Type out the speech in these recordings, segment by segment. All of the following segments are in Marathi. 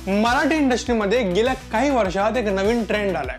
मराठी इंडस्ट्रीमध्ये गेल्या काही वर्षात एक नवीन ट्रेंड आलाय,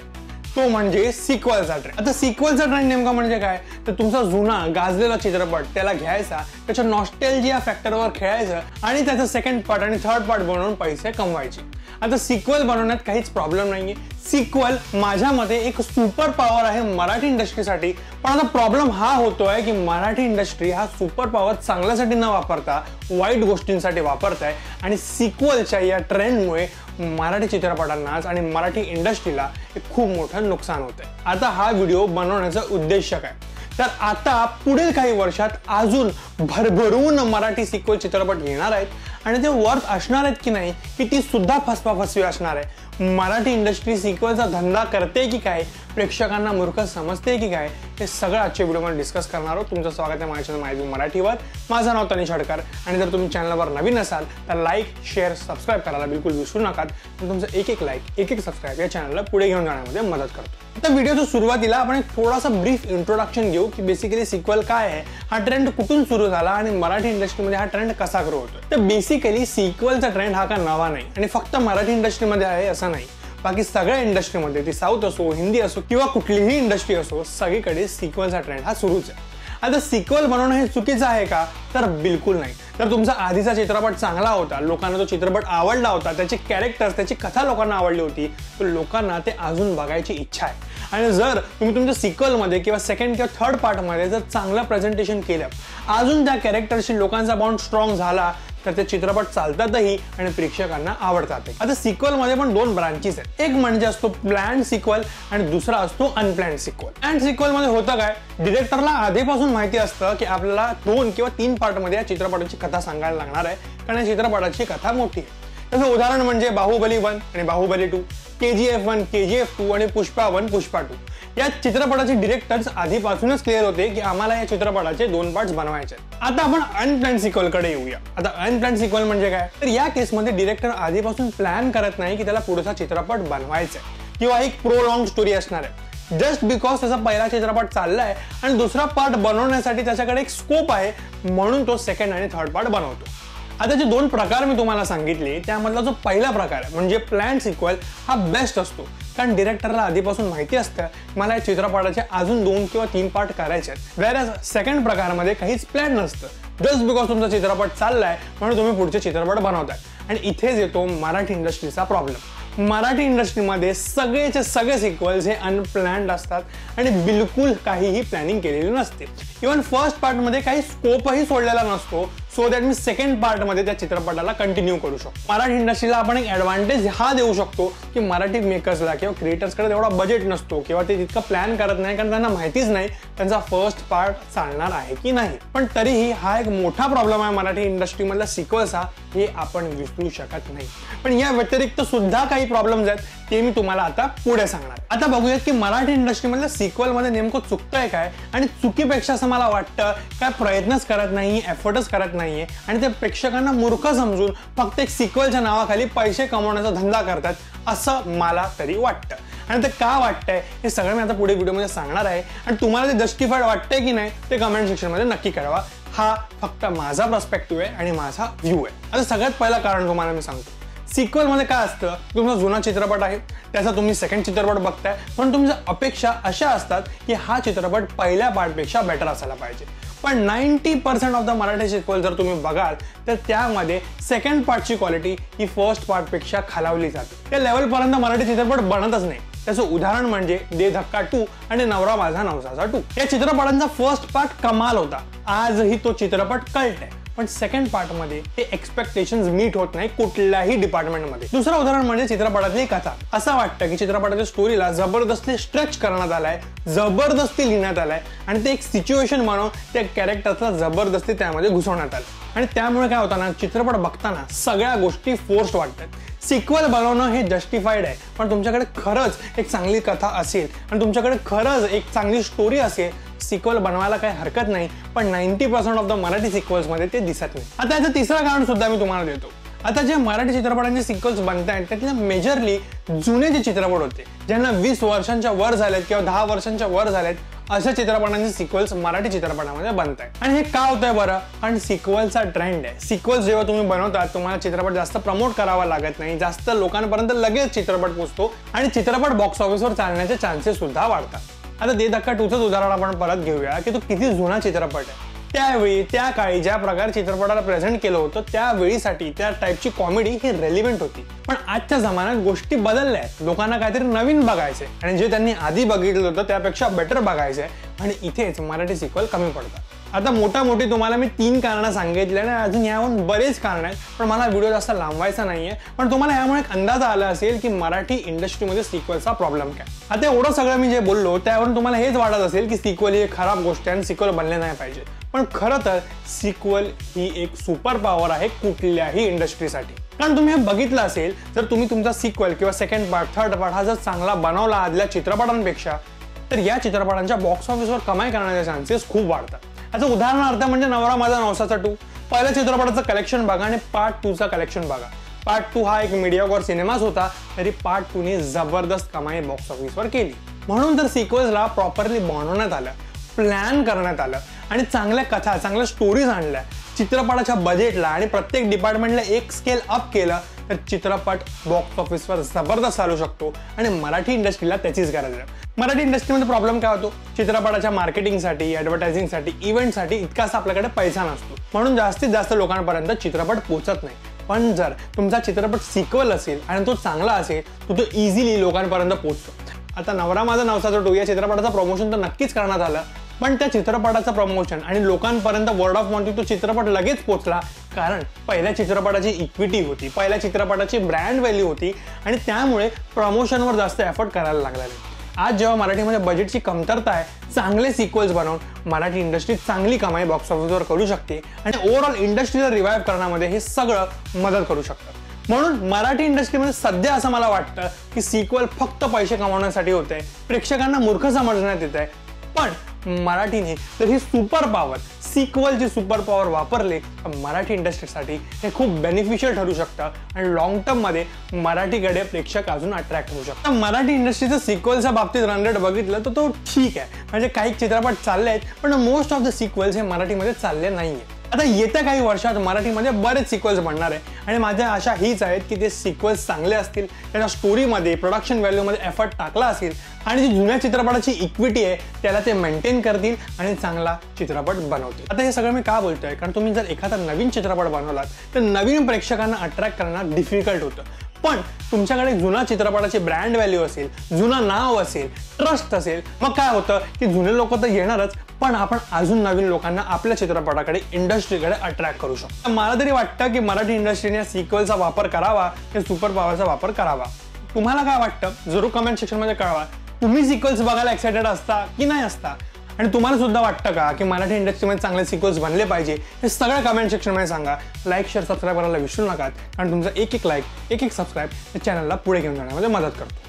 तो म्हणजे सिक्वलचा ट्रेंड। आता सिक्वलचा ट्रेंड नेमका म्हणजे काय, तर तुमचा जुना गाजलेला चित्रपट त्याला घ्यायचा, त्याच्या नॉस्टॅल्जिया फॅक्टरवर खेळायचं आणि त्याचा सेकंड पार्ट आणि थर्ड पार्ट बनवून पैसे कमवायचे। आता सिक्वल बनवण्यात काहीच प्रॉब्लेम नाहीये। सिक्वल माझ्या मते एक सुपर पॉवर आहे मराठी इंडस्ट्रीसाठी, पण आता प्रॉब्लेम हा होतोय की मराठी इंडस्ट्री हा सुपर पॉवर चांगल्यासाठी न वापरता वाईट गोष्टींसाठी वापरताय आणि सिक्वलच्या या ट्रेंडमुळे मराठी चित्रपटांना आणि मराठी इंडस्ट्रीला एक खूप मोठं नुकसान होतंय। आता हा व्हिडिओ बनवण्याचा उद्देश काय, तर आता पुढील काही वर्षात अजून भरभरून मराठी सिक्वल चित्रपट येणार आहेत आणि ते वर्थ असणार आहेत की नाही की ती सुद्धा फसवी असणार आहे। मराठी इंडस्ट्री सिक्वलचा धंदा करते की काय, प्रेक्षकांना मूर्ख समजते की काय, हे सगळं आजच्या व्हिडिओमध्ये डिस्कस करणार आहोत। तुमचं स्वागत आहे माझ्या चॅनल माहिती मराठीवर। माझं नाव तनिष हडकर आणि जर तुम्ही चॅनलवर नवीन असाल तर लाईक शेअर सबस्क्राईब करायला बिलकुल विसरू नका। तुमचं एक एक लाईक एक एक सबस्क्राईब या चॅनलला पुढे घेऊन जाण्यामध्ये मदत करतो। आता व्हिडिओच्या सुरुवातीला आपण एक थोडासा ब्रीफ इंट्रोडक्शन घेऊ की बेसिकली सिक्वल काय आहे, हा ट्रेंड कुठून सुरू झाला आणि मराठी इंडस्ट्रीमध्ये हा ट्रेंड कसा ग्रो होतोय। तर बेसिकली सिक्वलचा ट्रेंड हा का नवा नाही आणि फक्त मराठी इंडस्ट्रीमध्ये आहे असं नाही, बाकी सगळ्या इंडस्ट्रीमध्ये, ती साऊथ असो हिंदी असो किंवा कुठलीही इंडस्ट्री असो, सगळीकडे सिक्वलचा ट्रेंड हा सुरूच आहे। आता सिक्वल बनवणं हे चुकीचं आहे का, तर बिलकुल नाही। तर तुमचा आधीचा चित्रपट चांगला होता, लोकांना तो चित्रपट आवडला होता, त्याचे कॅरेक्टर्स त्याची कथा लोकांना आवडली होती, तर लोकांना ते अजून बघायची इच्छा आहे। आणि जर तुम्ही तुमच्या सिक्वलमध्ये किंवा सेकंड किंवा थर्ड पार्टमध्ये जर चांगलं प्रेझेंटेशन केलं, अजून त्या कॅरेक्टरशी लोकांचा बॉन्ड स्ट्रॉंग झाला, तर ते चित्रपट चालतातही आणि प्रेक्षकांना आवडतात। आता सिक्वल मध्ये पण दोन ब्रांचेस आहेत, एक म्हणजे असतो प्लॅन्ड सिक्वल आणि दुसरा असतो अनप्लॅन्ड सिक्वल। प्लॅन्ड सिक्वल मध्ये होतं काय, डिरेक्टरला आधीपासून माहिती असतं की आपल्याला 2 किंवा 3 पार्ट मध्ये या चित्रपटाची कथा सांगायला लागणार आहे, कारण या चित्रपटाची कथा मोठी आहे। त्याचं उदाहरण म्हणजे बाहुबली 1 आणि बाहुबली 2, KGF 1 KGF 2 आणि पुष्पा 1 पुष्पा 2। या चित्रपटाचे डिरेक्टर्स आधीपासूनच क्लिअर होते की आम्हाला या चित्रपटाचे 2 पार्ट्स बनवायचे आहेत। आता आपण अनप्लॅन्ड सिक्वल कडे येऊया। आता अनप्लॅन्ड सिक्वल म्हणजे काय, तर या केसमध्ये डिरेक्टर आधीपासून प्लॅन करत नाही की त्याला पुढचा चित्रपट बनवायचा आहे किंवा एक प्रोलॉन्ग स्टोरी असणार आहे। जस्ट बिकॉज त्याचा पहिला चित्रपट चाललाय आणि दुसरा पार्ट बनवण्यासाठी त्याच्याकडे एक स्कोप आहे, म्हणून तो सेकंड आणि थर्ड पार्ट बनवतो। आता जे 2 प्रकार मी तुम्हाला सांगितले, त्यामधला जो पहिला प्रकार आहे म्हणजे प्लॅन्ड सिक्वल, हा बेस्ट असतो, कारण डिरेक्टरला आधीपासून माहिती असतं मला या चित्रपटाचे अजून 2 किंवा 3 पार्ट करायचे आहेत। व्हेअरएज सेकंड प्रकारमध्ये काहीच प्लॅन नसतं, जस्ट बिकॉज तुमचा चित्रपट चाललाय म्हणून तुम्ही पुढचे चित्रपट बनवताय। आणि इथेच येतो मराठी इंडस्ट्रीचा प्रॉब्लेम। मराठी इंडस्ट्रीमध्ये सगळेचे सगळे सिक्वल्स हे अनप्लॅन्ड असतात आणि बिलकुल काहीही प्लॅनिंग केलेली नसते। इव्हन फर्स्ट पार्टमध्ये काही स्कोपही सोडलेला नसतो, सो दॅट मी सेकंड पार्टमध्ये त्या चित्रपटाला कंटिन्यू करू शकतो। मराठी इंडस्ट्रीला आपण एक ॲडव्हान्टेज हा देऊ शकतो की मराठी मेकर्सला किंवा क्रिएटर्सकडे तेवढा बजेट नसतो किंवा ते तितकं प्लॅन करत नाही, कारण त्यांना माहितीच नाही त्यांचा फर्स्ट पार्ट चालणार आहे की नाही। पण तरीही हा एक मोठा प्रॉब्लेम आहे मराठी इंडस्ट्रीमधला सिक्वल्सचा, हे आपण विसरू शकत नाही। पण या व्यतिरिक्त सुद्धा काही प्रॉब्लेम्स आहेत, ते मी तुम्हाला आता पुढे सांगणार। आता बघूयात की मराठी इंडस्ट्रीमधल्या सिक्वलमध्ये नेमकं चुकतंय काय, आणि चुकीपेक्षा असं मला वाटतं काय प्रयत्नच करत नाही, एफर्टच करत नाहीये आणि ते प्रेक्षकांना मूर्ख समजून फक्त एक सिक्वलच्या नावाखाली पैसे कमवण्याचा धंदा करतात, असं मला तरी वाटतं। आणि ते का वाटतंय हे सगळं मी आता पुढे व्हिडिओमध्ये सांगणार आहे, आणि तुम्हाला ते जस्टिफाईड वाटतंय की नाही ते कमेंट सेक्शनमध्ये नक्की कळवा। हा फक्त माझा पर्स्पेक्टिव्ह आहे आणि माझा व्ह्यू आहे। आता सगळ्यात पहिलं कारण तुम्हाला मी सांगतो, सिक्वल मध्ये काय असतं, तुमचा जुना चित्रपट आहे, त्याचा तुम्ही सेकंड चित्रपट बघताय, पण तुमच्या अपेक्षा अशा असतात की हा चित्रपट पहिल्या पार्टपेक्षा बेटर असायला पाहिजे। पण 90% ऑफ द मराठी सिक्वल जर तुम्ही बघाल तर त्यामध्ये सेकंड पार्टची क्वालिटी ही फर्स्ट पार्टपेक्षा खालावली जाते, त्या लेवलपर्यंत मराठी चित्रपट बनतच नाही। त्याचं उदाहरण म्हणजे दे धक्का 2 आणि नवरा माझा नवसाचा 2। या चित्रपटांचा फर्स्ट पार्ट कमाल होता, आजही तो चित्रपट कल्ट आहे, पण सेकंड पार्ट मध्ये ते एक्सपेक्टेशन्स मीट होत नाही कुठल्याही डिपार्टमेंटमध्ये। दुसरं उदाहरण म्हणजे चित्रपटातली कथा। असं वाटतं की चित्रपटाच्या स्टोरीला जबरदस्ती स्ट्रेच करण्यात आलाय, जबरदस्ती लिहिण्यात आलाय आणि ते एक सिच्युएशन म्हणून त्या कॅरेक्टरला जबरदस्ती त्यामध्ये घुसवण्यात आलं, आणि त्यामुळे काय होतं ना, चित्रपट बघताना सगळ्या गोष्टी फोर्स्ड वाटतात। सिक्वल बनवणं हे जस्टिफाईड आहे, पण तुमच्याकडे खरंच एक चांगली कथा असेल आणि तुमच्याकडे खरंच एक चांगली स्टोरी असेल, सिक्वल बनवायला काही हरकत नाही, पण 90% ऑफ द मराठी सिक्वल्समध्ये ते दिसत नाही। आता याचं तिसरं कारण सुद्धा मी तुम्हाला देतो। आता जे मराठी चित्रपटांचे सिक्वल्स बनतायत त्यातल्या मेजरली जुने जे चित्रपट होते, ज्यांना 20 वर्षांच्या वर झालेत किंवा 10 वर्षांच्या वर झालेत, अशा चित्रपटांचे सिक्वल्स मराठी चित्रपटामध्ये बनत आहेत। आणि हे का होतंय बरं? कारण सिक्वलचा ट्रेंड आहे। सिक्वल्स जेव्हा तुम्ही बनवता तुम्हाला चित्रपट जास्त प्रमोट करावा लागत नाही, जास्त लोकांपर्यंत लगेच चित्रपट पोहोचतो आणि चित्रपट बॉक्स ऑफिसवर चालण्याचे चान्सेस सुद्धा वाढतात। आता दे धक्का 2चं उदाहरण आपण परत घेऊया की तो किती जुना चित्रपट आहे। त्यावेळी त्या काळी ज्या प्रकारे चित्रपटाला प्रेझेंट केलं होतं त्यावेळीसाठी त्या टाईपची कॉमेडी ही रेलिव्हेंट होती। पण आजच्या जमान्यात गोष्टी बदलल्या आहेत, लोकांना काहीतरी नवीन बघायचंय आणि जे त्यांनी आधी बघितलं होतं त्यापेक्षा बेटर बघायचंय आणि इथेच मराठी सिक्वल कमी पडतात। आता मोठी तुम्हाला मी 3 कारणं सांगितले आणि अजून यावरून बरेच कारण आहेत, पण मला व्हिडिओ जास्त लांबवायचा नाहीये। पण तुम्हाला यामुळे एक अंदाज आला असेल की मराठी इंडस्ट्रीमध्ये सिक्वलचा प्रॉब्लेम काय। आता एवढं सगळं मी जे बोललो त्यावरून तुम्हाला हेच वाटत असेल की सिक्वल ही एक खराब गोष्ट आहे आणि सिक्वल बनले नाही पाहिजे, पण खरं तर सिक्वल ही एक सुपर पॉवर आहे कुठल्याही इंडस्ट्रीसाठी। कारण तुम्ही हे बघितलं असेल, जर तुम्ही तुमचा सिक्वल किंवा सेकंड पार्ट, थर्ड पार्ट हा जर चांगला बनवला आदल्या चित्रपटांपेक्षा, तर या चित्रपटांच्या बॉक्स ऑफिसवर कमाई करण्याचे चान्सेस खूप वाढतात। याचं उदाहरणार्थ म्हणजे नवरा माझा नवसाचा 2 पहिल्या चित्रपटाचं कलेक्शन बघा आणि पार्ट 2चा कलेक्शन बघा। पार्ट 2 हा एक मीडियावर सिनेमाच होता, तरी पार्ट 2 ने जबरदस्त कमाई बॉक्स ऑफिसवर केली। म्हणून तर सिक्वल्सला प्रॉपरली बनवण्यात आलं, प्लॅन करण्यात आलं आणि चांगल्या कथा, चांगल्या स्टोरीज आणल्या, चित्रपटाच्या बजेटला आणि प्रत्येक डिपार्टमेंटला एक स्केल अप केलं तर चित्रपट बॉक्स ऑफिसवर जबरदस्त चालू शकतो आणि मराठी इंडस्ट्रीला त्याचीच गरज आहे। मराठी इंडस्ट्रीमध्ये प्रॉब्लेम काय होतो? चित्रपटाच्या मार्केटिंगसाठी, ॲडव्हर्टायझिंगसाठी, इव्हेंटसाठी इतकासा आपल्याकडे पैसा नसतो, म्हणून जास्तीत जास्त लोकांपर्यंत चित्रपट पोहोचत नाही। पण जर तुमचा चित्रपट सिक्वल असेल आणि तो चांगला असेल तर तो इझिली लोकांपर्यंत पोहोचतो। आता नवरा माझा नवसाचा 2 या चित्रपटाचं प्रमोशन तर नक्कीच करण्यात आलं, पण त्या चित्रपटाचं प्रमोशन आणि लोकांपर्यंत वर्ड ऑफ माउथ तो चित्रपट लगेच पोहोचला, कारण पहिल्या चित्रपटाची इक्विटी होती, पहिल्या चित्रपटाची ब्रँड व्हॅल्यू होती आणि त्यामुळे प्रमोशनवर जास्त एफर्ट करायला लागला नाही। आज जेव्हा मराठीमध्ये बजेटची कमतरता आहे, चांगले सिक्वल्स बनवून मराठी इंडस्ट्री चांगली कमाई बॉक्स ऑफिसवर करू शकते आणि ओव्हरऑल इंडस्ट्रीला रिवाइव्ह करण्यामध्ये हे सगळं मदत करू शकतं। म्हणून मराठी इंडस्ट्रीमध्ये सध्या असं मला वाटतं की सिक्वल फक्त पैसे कमावण्यासाठी होते, प्रेक्षकांना मूर्ख समजण्यात येत आहे, पण मराठीने तर ही सुपर पॉवर, सिक्वलची सुपर पॉवर वापरले तर मराठी इंडस्ट्रीसाठी हे खूप बेनिफिशियल ठरू शकतं आणि लॉंग टर्म मध्ये मराठीकडे प्रेक्षक अजून अट्रॅक्ट होऊ शकतात। मराठी इंडस्ट्रीचं सिक्वलच्या बाबतीत रन रेट बघितलं तर तो ठीक आहे, म्हणजे काही चित्रपट चालले आहेत, पण मोस्ट ऑफ द सिक्वल्स हे मराठीमध्ये चालले नाहीये। आता येत्या काही वर्षात मराठीमध्ये बरेच सिक्वल्स बनणार आहे आणि माझ्या आशा हीच आहेत की ते सिक्वल्स चांगले असतील, त्याच्या स्टोरीमध्ये, प्रोडक्शन व्हॅल्यूमध्ये एफर्ट टाकला असेल आणि जी जुन्या चित्रपटाची इक्विटी आहे त्याला ते मेंटेन करतील आणि चांगला चित्रपट बनवतील। आता हे सगळं मी का बोलतोय? कारण तुम्ही जर एखादा नवीन चित्रपट बनवलात तर नवीन प्रेक्षकांना अट्रॅक्ट करणं डिफिकल्ट होतं, पण तुमच्याकडे जुना चित्रपटाची ब्रँड व्हॅल्यू असेल, जुनं नाव असेल, ट्रस्ट असेल, मग काय होतं की जुने लोक तर येणारच, पण आपण अजून नवीन लोकांना आपल्या चित्रपटाकडे, इंडस्ट्रीकडे अट्रॅक्ट करू शकतो। मला तरी वाटतं की मराठी इंडस्ट्रीने सिक्वलचा वापर करावा, हे सुपर पॉवरचा वापर करावा। तुम्हाला काय वाटतं जरूर कमेंट सेक्शनमध्ये कळवा। तुम्ही सिक्वल्स बघायला एक्साइटेड असता की नाही असता? आणि तुम्हाला सुद्धा वाटतं का की मराठी इंडस्ट्रीमध्ये चांगले सिक्वल्स बनले पाहिजे? हे सगळं कमेंट सेक्शनमध्ये सांगा। लाईक, शेअर, सबस्क्राईब करायला विसरू नका, कारण तुमचा एक लाईक, एक सबस्क्राईब या चॅनलला पुढे घेऊन जाण्यामध्ये मदत करतो।